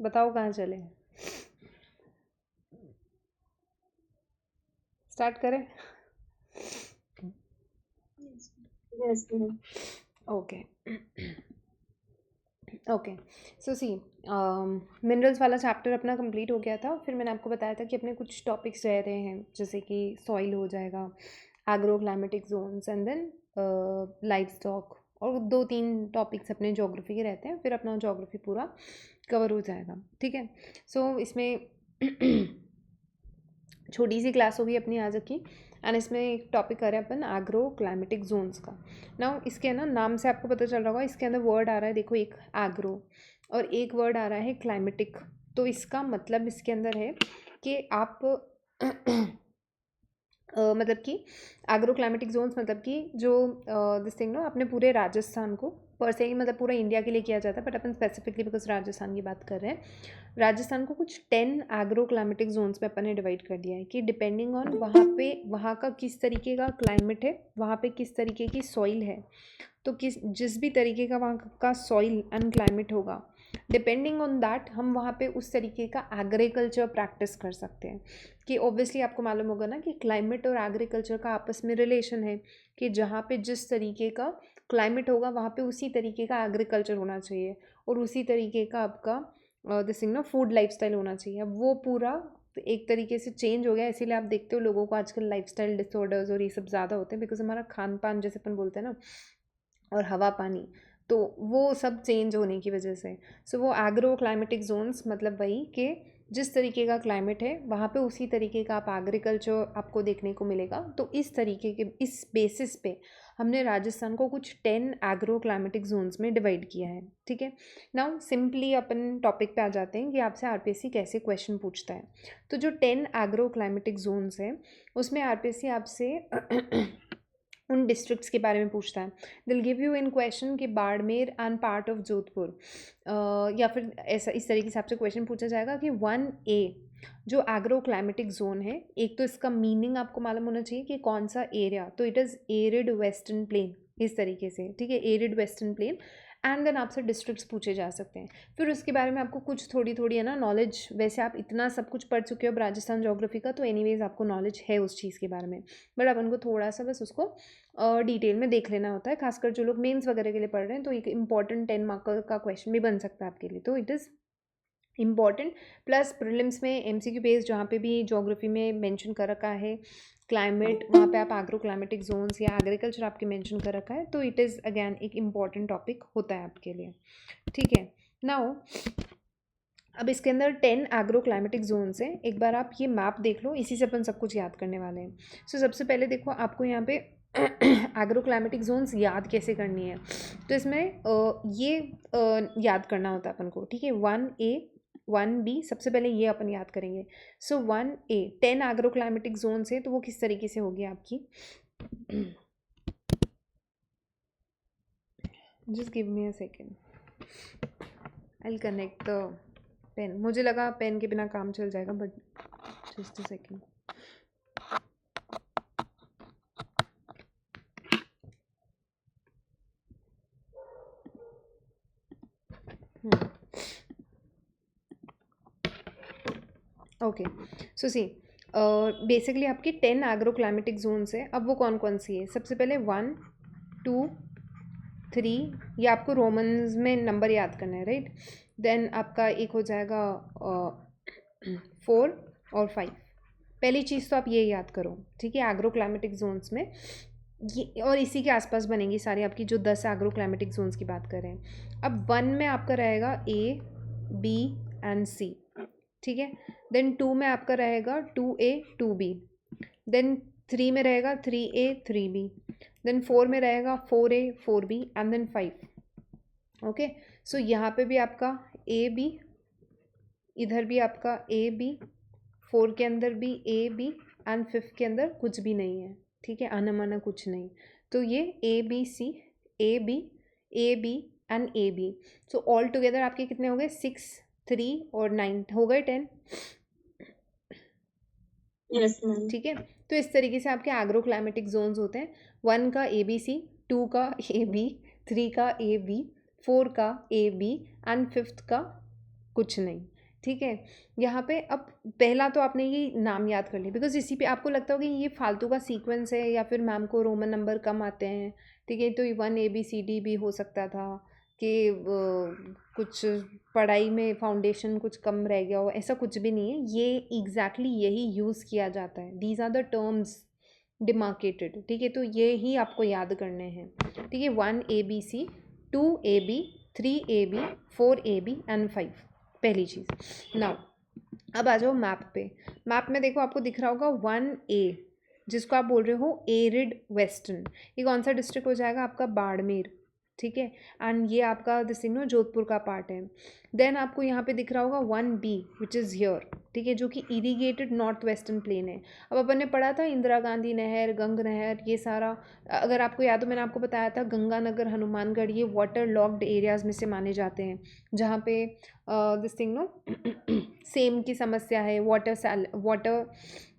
बताओ कहाँ चले, स्टार्ट करें? Yes, ma'am. Okay okay so see minerals वाला चैप्टर अपना कंप्लीट हो गया था। फिर मैंने आपको बताया था कि अपने कुछ टॉपिक्स रह रहे हैं, जैसे कि सॉइल हो जाएगा, agro climatic zones and then livestock, और 2-3 टॉपिक्स अपने ज्योग्राफी के रहते हैं। फिर अपना ज्योग्राफी पूरा कवर हो जाएगा, ठीक है। सो इसमें छोटी सी क्लास होगी अपनी आज की, एंड इसमें एक टॉपिक कर रहे हैं अपन एग्रो क्लाइमेटिक जोन्स का। नाउ इसके ना नाम से आपको पता चल रहा होगा, इसके अंदर वर्ड आ रहा है, देखो, एक एग्रो और एक वर्ड आ रहा है क्लाइमेटिक। तो इसका मतलब इसके अंदर है कि आप मतलब कि एग्रो क्लाइमेटिक जोन्स मतलब कि जो दिस थिंग नो अपने पूरे राजस्थान को पर से ही, मतलब पूरा इंडिया के लिए किया जाता है, but upon specifically because Rajasthan की बात कर रहे हैं, राजस्थान को कुछ 10 एग्रो क्लाइमेटिक जोन्स में अपन ने डिवाइड कर दिया है कि डिपेंडिंग ऑन वहाँ पे वहाँ का किस तरीके का क्लाइमेट है, वहाँ पे किस तरीके की सॉइल है, तो जिस भी तरीके का वहाँ का सॉइल एंड क्लाइमेट होगा, डिपेंडिंग ऑन दैट हम वहाँ पे उस तरीके का एग्रीकल्चर प्रैक्टिस कर सकते हैं। कि ऑब्वियसली आपको मालूम होगा ना कि क्लाइमेट और एग्रीकल्चर का आपस में रिलेशन है, कि जहाँ पे जिस तरीके का क्लाइमेट होगा वहाँ पे उसी तरीके का एग्रीकल्चर होना चाहिए, और उसी तरीके का आपका दिस थिंग ना फूड लाइफस्टाइल होना चाहिए। अब वो पूरा एक तरीके से चेंज हो गया, इसीलिए आप देखते हो लोगों को आजकल लाइफस्टाइल डिसऑर्डर्स और ये सब ज़्यादा होते हैं, बिकॉज हमारा खान पान जैसे अपन बोलते हैं ना, और हवा पानी, तो वो सब चेंज होने की वजह से। सो वो एग्रो क्लाइमेटिक जोन्स मतलब वही कि जिस तरीके का क्लाइमेट है वहाँ पे उसी तरीके का आप एग्रीकल्चर आपको देखने को मिलेगा। तो इस तरीके के इस बेसिस पे हमने राजस्थान को कुछ 10 एग्रो क्लाइमेटिक जोन्स में डिवाइड किया है, ठीक है। नाउ सिंपली अपन टॉपिक पे आ जाते हैं कि आपसे आरपीएससी कैसे क्वेश्चन पूछता है। तो जो 10 एग्रो क्लाइमेटिक जोन्स हैं उसमें आरपीएससी आपसे उन डिस्ट्रिक्ट्स के बारे में पूछता है। दिल गिव यू इन क्वेश्चन कि Barmer and part of Jodhpur, या फिर ऐसा इस तरीके से आपसे क्वेश्चन पूछा जाएगा कि 1A जो एग्रो क्लाइमेटिक जोन है, एक तो इसका मीनिंग आपको मालूम होना चाहिए कि कौन सा एरिया, तो it is arid western plain, इस तरीके से, ठीक है, arid western plain. And then आपसे डिस्ट्रिक्ट्स पूछे जा सकते हैं। फिर उसके बारे में आपको कुछ थोड़ी थोड़ी है ना नॉलेज, वैसे आप इतना सब कुछ पढ़ चुके हो राजस्थान ज्योग्राफी का, तो एनीवेज आपको नॉलेज है उस चीज़ के बारे में, बट अपन को थोड़ा सा बस उसको डिटेल में देख लेना होता है। खासकर जो लोग मेंस वगैरह के लिए पढ़ रहे हैं, तो एक इंपॉर्टेंट 10 मार्क का क्वेश्चन भी बन सकता है आपके लिए, तो it is important. Plus prelims में एमसीक्यू बेस्ड जहाँ पे भी ज्योग्राफी में मेंशन कर रखा है क्लाइमेट, वहाँ पे आप एग्रो क्लाइमेटिक जोन्स या एग्रीकल्चर आपके मेंशन कर रखा है, तो इट इज़ अगैन एक इम्पॉर्टेंट टॉपिक होता है आपके लिए, ठीक है। नाउ अब इसके अंदर 10 एग्रो क्लाइमेटिक जोन्स हैं। एक बार आप ये मैप देख लो, इसी से अपन सब कुछ याद करने वाले हैं। सो सबसे पहले देखो आपको यहाँ पे एग्रो क्लाइमेटिक जोन्स याद कैसे करनी है। तो इसमें ये याद करना होता है अपन को, ठीक है। 1A 1B सबसे पहले ये अपन याद करेंगे। सो 1A 10 एग्रो क्लाइमेटिक जोन्स है, तो वो किस तरीके से होगी आपकी। Just give me a second, I will connect the pen. मुझे लगा पेन के बिना काम चल जाएगा, but just a second. Okay so see basically आपकी 10 एग्रो क्लाइमेटिक जोन्स है। अब वो कौन कौन सी है, सबसे पहले 1 2 3, ये आपको रोमन्स में नंबर याद करना है, राइट। देन आपका एक हो जाएगा 4 और 5। पहली चीज़ तो आप ये याद करो, ठीक है, एग्रो क्लाइमेटिक जोन्स में ये और इसी के आसपास बनेंगी सारी आपकी जो 10 एग्रो क्लाइमेटिक जोन्स की बात करें। अब 1 में आपका रहेगा A B एंड C, ठीक है। देन 2 में आपका रहेगा 2A 2B। देन 3 में रहेगा 3A 3B। देन 4 में रहेगा 4A 4B and then 5। Okay, सो यहाँ पे भी आपका AB, इधर भी आपका AB, 4 के अंदर भी AB एंड 5 के अंदर कुछ भी नहीं है, ठीक है, अनमना कुछ नहीं। तो ये ABC AB AB and AB, so all together आपके कितने हो गए, 6 3 और 9 हो गए 10, Yes, ma'am. ठीक है। तो इस तरीके से आपके एग्रो क्लाइमेटिक जोन्स होते हैं। 1 का ABC, 2 का AB, 3 का AB, 4 का AB एंड 5th का कुछ नहीं। ठीक है। यहाँ पे अब पहला तो आपने ये नाम याद कर लिया, बिकॉज इसी पे आपको लगता होगा ये फालतू का सीक्वेंस है या फिर मैम को रोमन नंबर कम आते हैं, ठीक है, तो 1 ABCD भी हो सकता था कि कुछ पढ़ाई में फाउंडेशन कुछ कम रह गया हो, ऐसा कुछ भी नहीं है। ये एग्जैक्टली यही यूज़ किया जाता है, these are the terms demarcated, ठीक है, तो ये ही आपको याद करने हैं, ठीक है। 1 ABC, 2 AB, 3 AB, 4 AB and 5, पहली चीज़। नाउ अब आ जाओ मैप पे। मैप में देखो आपको दिख रहा होगा 1A, जिसको आप बोल रहे हो एरिड वेस्टर्न। ये कौन सा डिस्ट्रिक्ट हो जाएगा आपका? बाड़मेर, ठीक है। एंड ये आपका दिस नो जोधपुर का पार्ट है। देन आपको यहाँ पे दिख रहा होगा 1B विच इज़ हियर, ठीक है, जो कि इरीगेटेड नॉर्थ वेस्टर्न प्लेन है। अब अपन ने पढ़ा था इंदिरा गांधी नहर, गंग नहर, ये सारा, अगर आपको याद हो मैंने आपको बताया था गंगानगर, हनुमानगढ़, ये वाटर लॉक्ड एरियाज़ में से माने जाते हैं, जहाँ पे दिस थिंग नो सेम की समस्या है, वाटर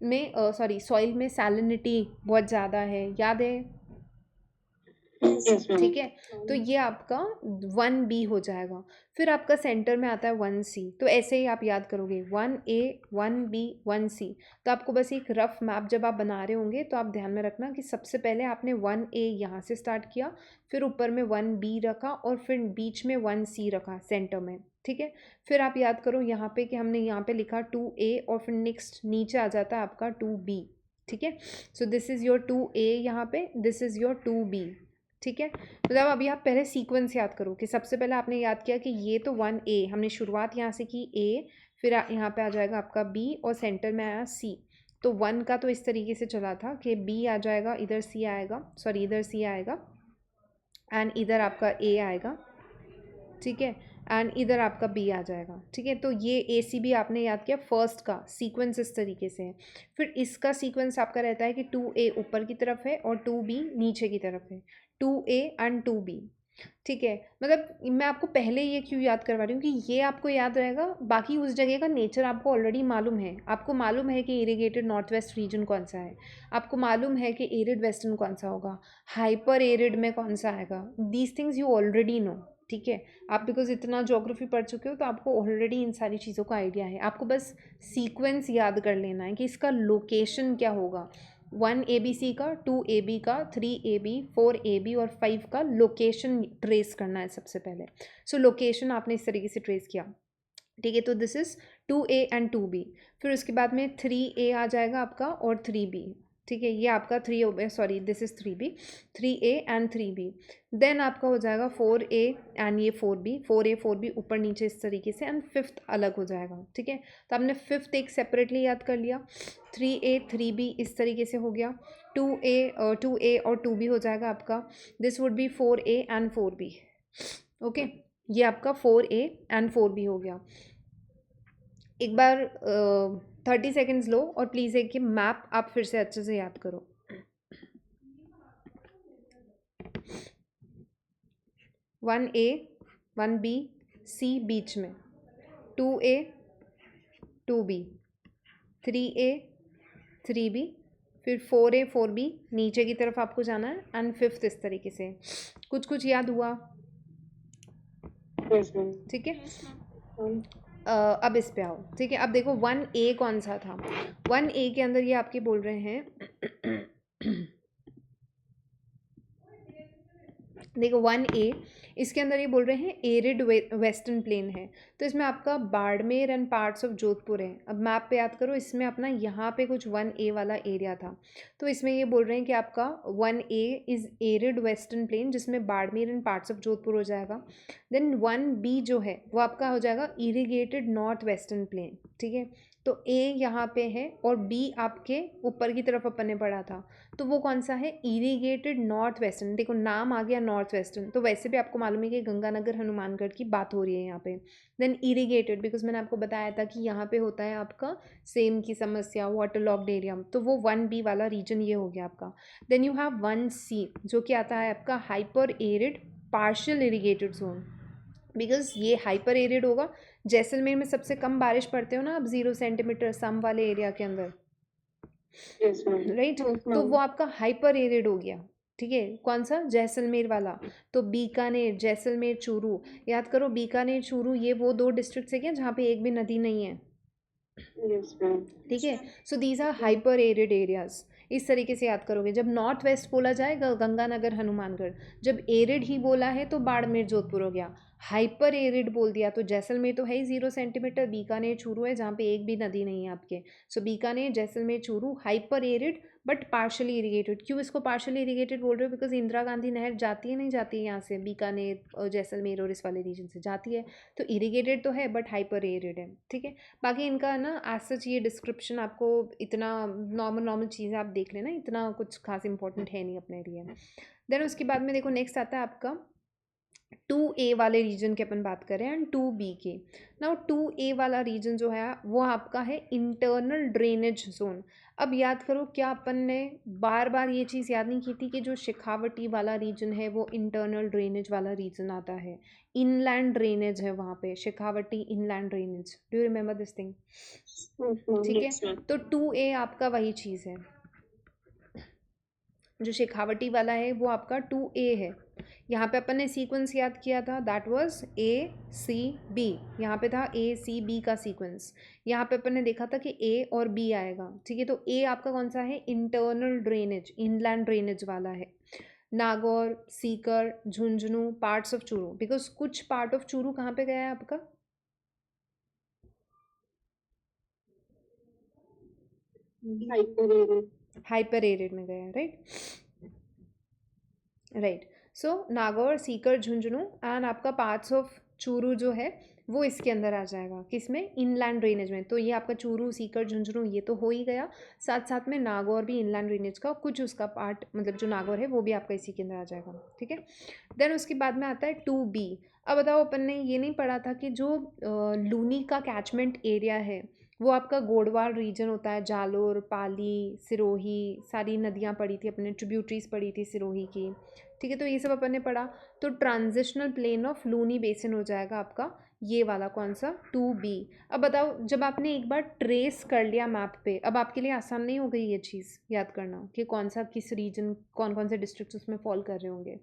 में सॉइल में सैलिनिटी बहुत ज़्यादा है, याद है? Yes, ma'am. ठीक है, तो ये आपका 1B हो जाएगा। फिर आपका सेंटर में आता है 1C, तो ऐसे ही आप याद करोगे 1A, 1B, 1C। तो आपको बस एक रफ मैप जब आप बना रहे होंगे तो आप ध्यान में रखना कि सबसे पहले आपने 1A यहाँ से स्टार्ट किया, फिर ऊपर में 1B रखा और फिर बीच में 1C रखा सेंटर में, ठीक है। फिर आप याद करो यहाँ पे कि हमने यहाँ पे लिखा 2A और फिर नेक्स्ट नीचे आ जाता है आपका 2B, ठीक है। So this is your 2A यहाँ पे, दिस इज़ योर 2B, ठीक है। मतलब अभी आप पहले सीक्वेंस याद करो कि सबसे पहले आपने याद किया कि ये तो 1A, हमने शुरुआत यहाँ से की A, फिर यहाँ पे आ जाएगा आपका B और सेंटर में आया C। तो 1 का तो इस तरीके से चला था कि B आ जाएगा, इधर C आएगा, सॉरी इधर C आएगा एंड इधर आपका A आएगा, ठीक है, एंड इधर आपका B आ जाएगा, ठीक है। तो ये ACB आपने याद किया, फर्स्ट का सीक्वेंस इस तरीके से है। फिर इसका सीक्वेंस आपका रहता है कि 2A ऊपर की तरफ है और 2B नीचे की तरफ है, 2A एंड 2B, ठीक है। मतलब मैं आपको पहले ये क्यों याद करवा रही हूँ कि ये आपको याद रहेगा, बाकी उस जगह का नेचर आपको ऑलरेडी मालूम है। आपको मालूम है कि इरिगेटेड नॉर्थ वेस्ट रीजन कौन सा है, आपको मालूम है कि एरिड वेस्टर्न कौन सा होगा, हाइपर एरिड में कौन सा आएगा, these things you already know, ठीक है। आप बिकॉज इतना ज्योग्राफी पढ़ चुके हो तो आपको ऑलरेडी इन सारी चीज़ों का आइडिया है। आपको बस सीक्वेंस याद कर लेना है कि इसका लोकेशन क्या होगा। 1ABC का, 2AB का, 3AB, 4AB और 5 का लोकेशन ट्रेस करना है सबसे पहले। सो लोकेशन आपने इस तरीके से ट्रेस किया, ठीक है। तो this is 2A and 2B। फिर उसके बाद में 3A आ जाएगा आपका और 3B, ठीक है। ये आपका 3 हो गया, sorry this is 3B, 3A and 3B। Then आपका हो जाएगा 4A एंड ये 4B, 4A 4B ऊपर नीचे इस तरीके से, एंड फिफ्थ अलग हो जाएगा, ठीक है। तो आपने फिफ्थ एक सेपरेटली याद कर लिया, 3A 3B इस तरीके से हो गया, 2A और 2B हो जाएगा आपका, this would be 4A and 4B, okay. ये आपका 4A एंड 4B हो गया। एक बार 30 सेकेंड्स लो और प्लीज़ एक मैप आप फिर से अच्छे से याद करो। वन ए, 1B, C बीच में, 2A, 2B, 3A, 3B, फिर 4A 4B नीचे की तरफ आपको जाना है, एंड फिफ्थ इस तरीके से। कुछ कुछ याद हुआ? Yes, ma'am. ठीक है। Um, अब इस पे आओ, ठीक है। अब देखो 1A कौन सा था? 1A के अंदर ये आपके बोल रहे हैं देखो 1A, इसके अंदर ये बोल रहे हैं एरिड वेस्टर्न प्लेन है, तो इसमें आपका Barmer and parts of Jodhpur है। अब मैप पे याद करो, इसमें अपना यहाँ पे कुछ 1A वाला एरिया था, तो इसमें ये बोल रहे हैं कि आपका 1A is arid western plane, जिसमें Barmer and parts of Jodhpur हो जाएगा। देन 1B जो है वो आपका हो जाएगा इरीगेटेड नॉर्थ वेस्टर्न प्लेन, ठीक है। तो A यहाँ पे है और B आपके ऊपर की तरफ अपन ने पढ़ा था, तो वो कौन सा है? Irrigated north western. देखो नाम आ गया नॉर्थ वेस्टर्न, तो वैसे भी आपको मालूम है कि गंगानगर हनुमानगढ़ की बात हो रही है यहाँ पे। देन इरीगेटेड, बिकॉज मैंने आपको बताया था कि यहाँ पे होता है आपका सेम की समस्या, वाटर लॉक्ड एरिया, तो वो 1B वाला रीजन ये हो गया आपका। देन यू हैव 1C जो कि आता है आपका hyper arid partial irrigated zone, because ये हाइपर एरिड होगा। जैसलमेर में सबसे कम बारिश पड़ते हो ना आप, 0 सेंटीमीटर सम वाले एरिया के अंदर, yes, ma'am. राइट, Yes, तो ma'am. वो आपका हाइपर एरिड हो गया, ठीक है, कौन सा, जैसलमेर वाला। तो बीकानेर, जैसलमेर, चूरू, याद करो बीकानेर चूरू ये वो 2 डिस्ट्रिक्ट्स है क्या जहाँ पे एक भी नदी नहीं है, Yes, ma'am. ठीक है। So these are hyper arid areas, इस तरीके से याद करोगे। जब नॉर्थ वेस्ट बोला जाएगा गंगानगर हनुमानगढ़, जब एरिड ही बोला है तो बाड़मेर जोधपुर हो गया। हाइपर एरिड बोल दिया तो जैसलमेर तो है ही 0 सेंटीमीटर, बीकानेर चूरू है जहाँ पे एक भी नदी नहीं है आपके। So Bikaner Jaisalmer Churu hyper arid but partially irrigated. क्यों इसको पार्शली इरीगेटेड बोल रहे हो, बिकॉज इंदिरा गांधी नहर जाती है नहीं जाती है यहाँ से बीकानेर जैसलमेर और इस वाले रीजन से जाती है, तो इरीगेटेड तो है बट हाइपर एरिड है, ठीक है। बाकी इनका ना एज सच ये डिस्क्रिप्शन आपको इतना नॉर्मल चीज़ें आप देख लेना, इतना कुछ खास इंपॉर्टेंट है नहीं अपने एरिया में। देन उसके बाद में देखो नेक्स्ट आता है आपका 2A वाले रीजन की अपन बात करें एंड 2B के। नाउ 2A वाला रीजन जो है वो आपका है इंटरनल ड्रेनेज जोन। अब याद करो क्या अपन ने बार बार ये चीज़ याद नहीं की थी कि जो शेखावटी वाला रीजन है वो इंटरनल ड्रेनेज वाला रीजन आता है, इनलैंड ड्रेनेज है वहाँ पे, Shekhawati inland drainage. Do you remember this thing, Yes, ma'am. ठीक है। Yes, ma'am. तो 2A आपका वही चीज़ है, जो शेखावटी वाला है वो आपका 2A है। यहाँ पे अपन ने सीक्वेंस याद किया था, that was A C B, यहाँ पे था A C B का सीक्वेंस। यहाँ पे अपन ने देखा था कि A और B आएगा, ठीक है। तो A आपका कौन सा है, इंटरनल ड्रेनेज, इनलैंड ड्रेनेज वाला है। Nagaur, Sikar, Jhunjhunu, parts of Churu, because कुछ पार्ट ऑफ चूरू कहाँ पे गया है आपका, Hyper arid. हाइपर एरिड में गया है, right. Right, so Nagaur, Sikar, Jhunjhunu and आपका पार्ट्स ऑफ चूरू जो है वो इसके अंदर आ जाएगा, किसमें, इनलैंड ड्रेनेज में। तो ये आपका चूरू, सीकर, झुंझुनू ये तो हो ही गया, साथ साथ में नागौर भी इनलैंड ड्रेनेज का कुछ उसका पार्ट, मतलब जो नागौर है वो भी आपका इसी के अंदर आ जाएगा, ठीक है। देन उसके बाद में आता है 2B। अब बताओ अपन ने ये नहीं पढ़ा था कि जो लूनी का कैचमेंट एरिया है वो आपका गोडवाल रीजन होता है, जालोर, पाली, सिरोही, सारी नदियाँ पड़ी थी अपने, ट्रिब्यूटरीज पड़ी थी सिरोही की, ठीक है। तो ये सब अपन ने पढ़ा। तो transitional plain of Luni basin हो जाएगा आपका ये वाला कौन सा, 2B। अब बताओ जब आपने एक बार ट्रेस कर लिया मैप पे, अब आपके लिए आसान नहीं हो गई ये चीज़ याद करना कि कौन सा किस रीजन, कौन कौन से डिस्ट्रिक्ट उसमें फॉल कर रहे होंगे,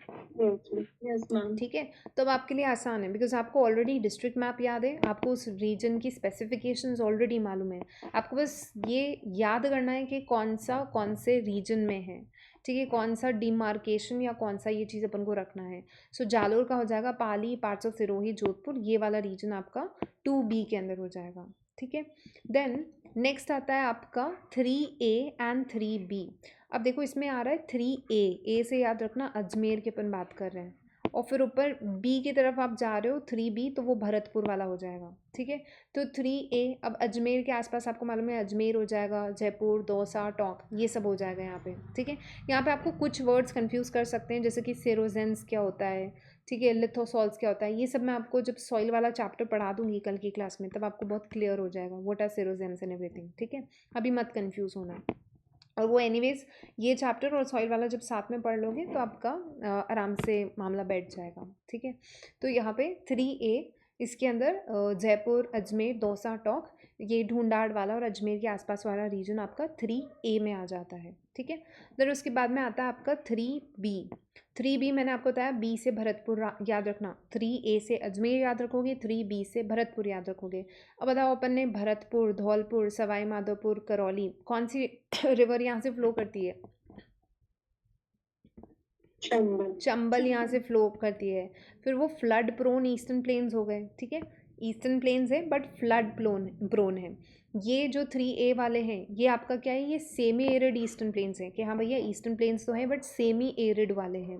Yes, ma'am. Yes, ma'am. ठीक है। तो अब आपके लिए आसान है बिकॉज आपको ऑलरेडी डिस्ट्रिक्ट मैप याद है, आपको उस रीजन की स्पेसिफिकेशंस ऑलरेडी मालूम है, आपको बस ये याद करना है कि कौन सा कौन से रीजन में है, ठीक है, कौन सा डिमार्केशन या कौन सा ये चीज़ अपन को रखना है। सो जालोर का हो जाएगा पाली, पार्ट्स ऑफ सिरोही, जोधपुर, ये वाला रीजन आपका 2B के अंदर हो जाएगा, ठीक है। देन नेक्स्ट आता है आपका 3A एंड 3B। अब देखो इसमें आ रहा है 3A, ए से याद रखना अजमेर की अपन बात कर रहे हैं, और फिर ऊपर बी की तरफ आप जा रहे हो 3B, तो वो भरतपुर वाला हो जाएगा, ठीक है। तो 3A, अब अजमेर के आसपास आपको मालूम है अजमेर हो जाएगा, जयपुर, दौसा, टोंक, ये सब हो जाएगा यहाँ पे, ठीक है। यहाँ पे आपको कुछ वर्ड्स कंफ्यूज कर सकते हैं, जैसे कि सेरोजेंस क्या होता है, ठीक है, लिथोसॉल्स क्या होता है, ये सब मैं आपको जब सॉइल वाला चैप्टर पढ़ा दूंगी कल की क्लास में तब आपको बहुत क्लियर हो जाएगा व्हाट आर सेरोजेंस एंड एवरीथिंग, ठीक है। अभी मत कन्फ्यूज होना। और वो एनीवेज ये चैप्टर और सॉइल वाला जब साथ में पढ़ लोगे तो आपका आराम से मामला बैठ जाएगा, ठीक है। तो यहाँ पे 3A, इसके अंदर जयपुर, अजमेर, दौसा, टोंक, ये ढूंढाड़ वाला और अजमेर के आसपास वाला रीजन आपका 3A में आ जाता है, ठीक है। देन उसके बाद में आता है आपका 3B। 3B मैंने आपको बताया बी से भरतपुर याद रखना, 3A से अजमेर याद रखोगे, 3B से भरतपुर याद रखोगे। अब बताओ अपन ने भरतपुर, धौलपुर, सवाई माधोपुर, करौली, कौन सी रिवर यहाँ से फ्लो करती है, चंबल. चंबल यहाँ से फ्लो करती है। फिर वो फ्लड प्रोन ईस्टर्न प्लेन्स हो गए, ठीक है, ईस्टर्न प्लेन्स है बट फ्लड प्रोन है। ये जो 3A वाले हैं ये आपका क्या है, ये सेमी एरिड ईस्टर्न प्लेन्स हैं, कि हाँ भैया ईस्टर्न प्लेन्स तो हैं बट सेमी एरिड वाले हैं।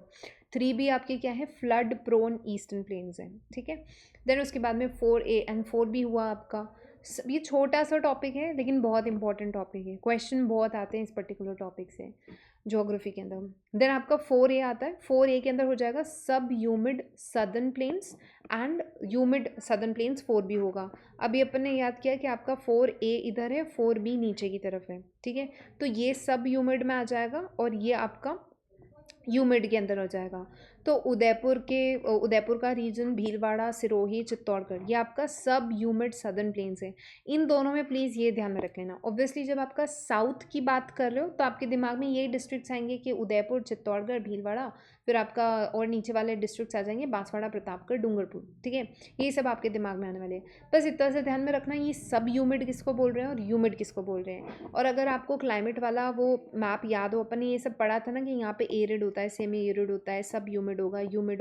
3B आपके क्या है, फ्लड प्रोन ईस्टर्न प्लेन्स हैं, ठीक है। देन उसके बाद में 4A एंड 4B हुआ आपका। ये छोटा सा टॉपिक है लेकिन बहुत इंपॉर्टेंट टॉपिक है, क्वेश्चन बहुत आते हैं इस पर्टिकुलर टॉपिक से ज्योग्राफी के अंदर। देन आपका 4A आता है, 4A के अंदर हो जाएगा सब humid southern plains and humid southern plains 4B होगा। अभी अपन ने याद किया कि आपका 4A इधर है, 4B नीचे की तरफ है, ठीक है। तो ये सब ह्यूमिड में आ जाएगा और ये आपका ह्यूमिड के अंदर हो जाएगा। तो उदयपुर का रीजन, भीलवाड़ा, सिरोही, चित्तौड़गढ़, ये आपका सब ह्यूमिड सदर्न प्लेन्स है। इन दोनों में प्लीज़ ये ध्यान में रख लेना। ऑब्वियसली जब आपका साउथ की बात कर रहे हो तो आपके दिमाग में यही डिस्ट्रिक्ट्स आएंगे कि उदयपुर, चित्तौड़गढ़, भीलवाड़ा, फिर आपका और नीचे वाले डिस्ट्रिक्ट्स आ जाएंगे बांसवाड़ा, प्रतापगढ़, डूंगरपुर, ठीक है। ये सब आपके दिमाग में आने वाले हैं। बस इतना सा ध्यान में रखना, ये सब ह्यूमिड किसको बोल रहे हैं और ह्यूमिड किसको बोल रहे हैं। और अगर आपको क्लाइमेट वाला वो मैप याद हो, अपन ने ये सब पढ़ा था ना कि यहाँ पे एरिड होता है, सेमी एरिड होता है, सब ह्यूमिड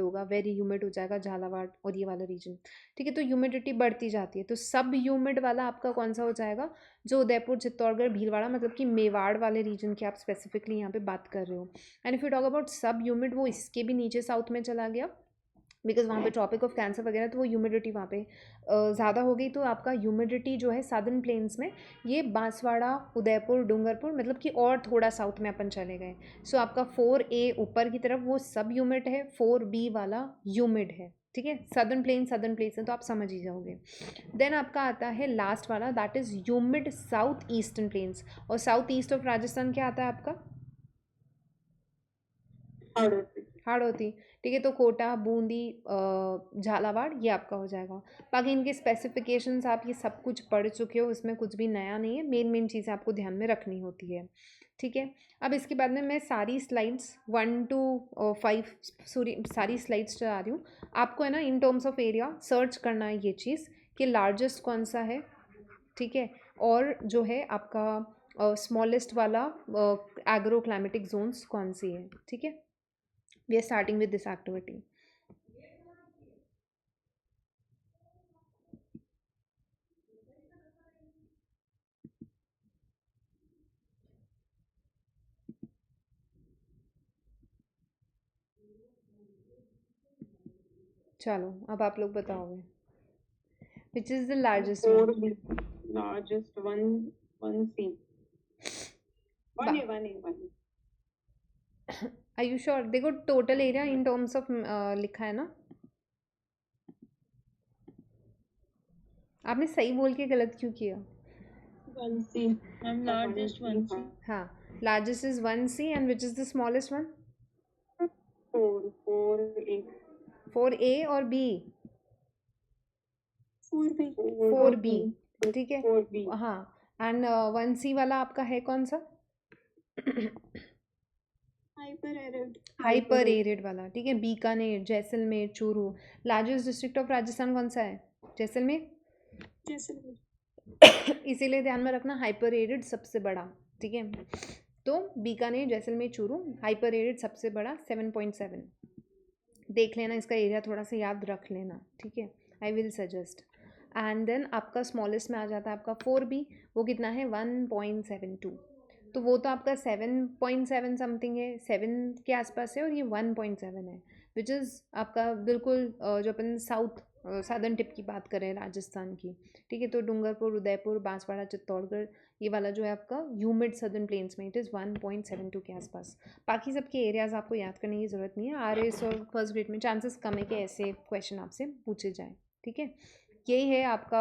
होगा, वेरी ह्यूमिड हो जाएगा झालावाड़ और ये वाला रीजन, ठीक है। तो ह्यूमिडिटी बढ़ती जाती है, तो सब ह्यूमिड वाला आपका कौन सा हो जाएगा, जो उदयपुर, चित्तौड़गढ़, भीलवाड़ा, मतलब कि मेवाड़ वाले रीजन की आप स्पेसिफिकली यहाँ पे बात कर रहे हो। And if you talk about सब ह्यूमिड, वो इसके भी नीचे साउथ में चला गया, बिकॉज वहाँ पे ट्रॉपिक ऑफ कैंसर वगैरह, तो वो ह्यूमिडिटी वहाँ पे ज़्यादा हो गई। तो आपका ह्यूमिडिटी जो है सदर्न प्लेन्स में, ये बांसवाड़ा, उदयपुर, डूंगरपुर, मतलब कि और थोड़ा साउथ में अपन चले गए। सो आपका 4A ऊपर की तरफ वो सब ह्यूमिड है, 4B वाला ह्यूमिड है, ठीक है। सदर्न प्लेन्स है तो आप समझ ही जाओगे। देन आपका आता है लास्ट वाला, that is humid south eastern plains. और साउथ ईस्ट ऑफ राजस्थान क्या आता है आपका, हाड़ौती, ठीक है। तो कोटा, बूंदी, झालावाड़, ये आपका हो जाएगा। बाकी इनके स्पेसिफिकेशंस आप ये सब कुछ पढ़ चुके हो, इसमें कुछ भी नया नहीं है। मेन चीज़ें आपको ध्यान में रखनी होती है, ठीक है। अब इसके बाद में मैं सारी स्लाइड्स 1 to 5 सारी स्लाइड्स चला रही हूँ। आपको है ना in terms of area search करना है ये चीज़ कि लार्जेस्ट कौन सा है, ठीक है। और जो है आपका स्मॉलेस्ट वाला एग्रो क्लाइमेटिक जोन्स कौन सी है, ठीक है। We are starting with this activity. चलो अब आप लोग बताओगे which is the largest one. Largest one C. One A. Are you sure? देखो total area in terms of लिखा है ना, आपने सही बोल के गलत क्यों किया? 1C. I'm largest 1C. हाँ, largest is 1C and which is the smallest one? 4A. 4A और B? 4B, ठीक है। 4B. हाँ, एंड 1C वाला आपका है कौन सा? हाइपर एरिड वाला, ठीक है। Bikaner, Jaisalmer, Churu. Largest district of Rajasthan कौन सा है? जैसलमेर। इसीलिए ध्यान में रखना हाइपर एरिड सबसे बड़ा, ठीक है। तो बीकानेर, जैसलमेर, चूरू, हाइपर एरिड सबसे बड़ा 7.7। देख लेना, इसका एरिया थोड़ा सा याद रख लेना, ठीक है। I will suggest. And then आपका स्मॉलेस्ट में आ जाता है आपका 4B, वो कितना है 1.72। तो वो तो आपका 7.7 समथिंग है, 7 के आसपास है, और ये 1.7 है, विच इज़ आपका बिल्कुल जो अपन साउदर्न टिप की बात करें राजस्थान की, ठीक है। तो डूंगरपुर, उदयपुर, बांसवाड़ा, चित्तौड़गढ़, ये वाला जो है आपका ह्यूमिड सदर्न प्लेन्स में, इट इज़ 1.72 के आसपास। बाकी सबके एरियाज़ आपको याद करने की ज़रूरत नहीं है। RS और फर्स्ट ग्रेड में चांसेस कम है कि ऐसे क्वेश्चन आपसे पूछे जाए, ठीक है। यही है आपका